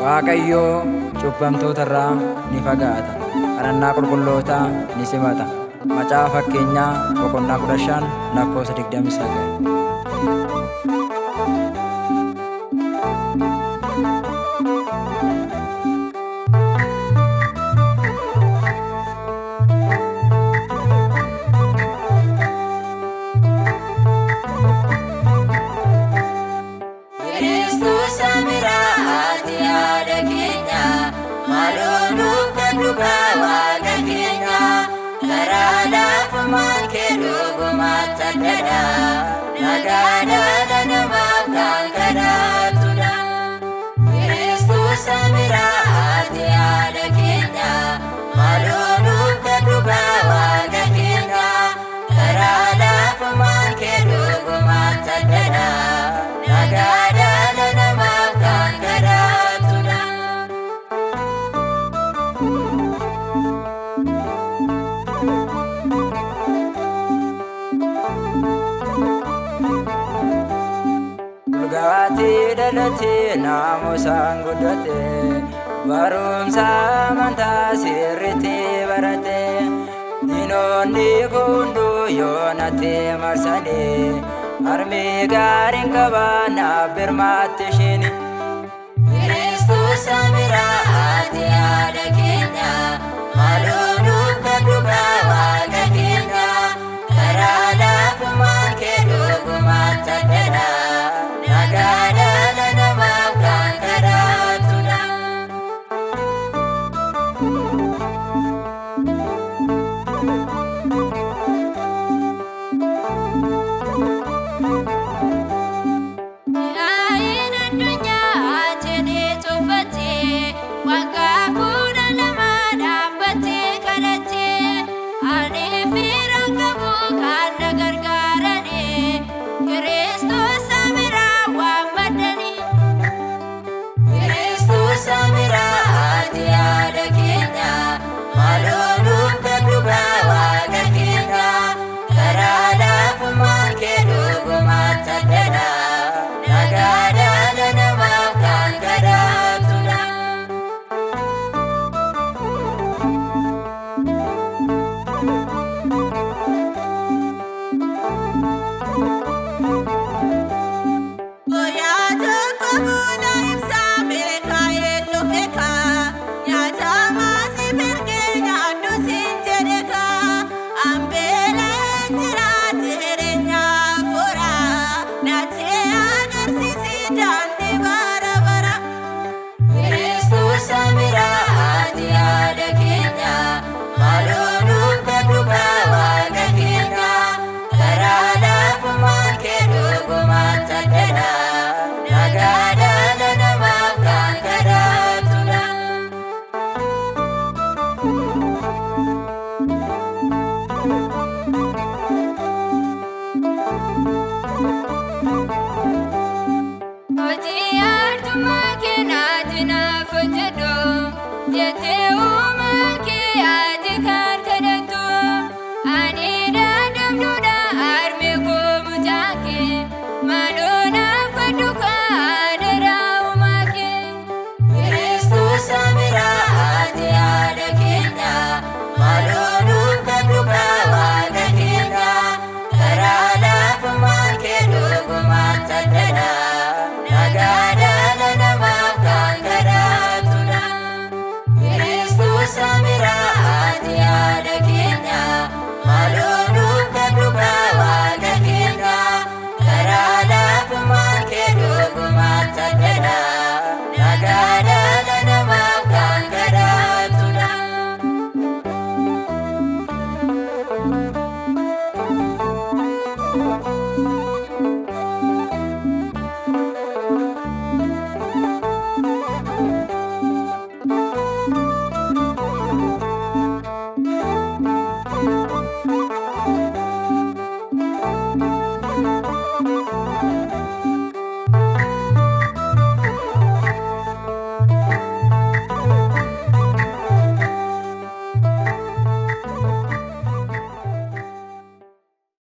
Waaqayyo cubbamtootarraa ni fagaata, kadhannaa qulqullootaa ni simata. Macaafa Fakkeenyaa boqonnaa 15 lakkoofsa 29. Gulgaati dhalate naamusaan guddate, barumsa amantaa sirriitti barate. Diinonni hunduu yoonatti marsanii, harmi gaariin qaba naaf birmaatti isheen. Kiristoos amiraa ati yaada keenya, maaloo nuuf kadhu waaqa keenya. Karaa laafumaan kee dhugumaatti addadha, nagaadha dhala namaaf kan kadhatudha. Yaa'iin addunyaa jedhee tuffatee, waggaa 12 dhaabbatee kadhatee, ani firaan qabu kan na gargaarani, Kiristoos amiraa waan maddani. Kiristoos amiraa ati yaada keenya, maaloo nuuf kadhu waaqa keenya. Karaa laafumaan kee dhugumaatti addadha, nagaadha dhala namaaf kan kadhatudha. Nyaata qabuun ibsaa beekaa hedduu beekaa, nyaata maasii mirgee nyaaddu siin jedhekaa. Ambeeleen jiraate jireenyaa furaa, naatee agarsiisi daandii bara bara. Kiristoos amiraa ati yaada keenya, maaloo nuuf kadhu waaqa keenya. Karaa laafumaan kee dhugumaatti addadha, nagaadha dhala namaaf kan kadhatudha. Hojii artummaa keenyaatti naaf hojjedhu jettee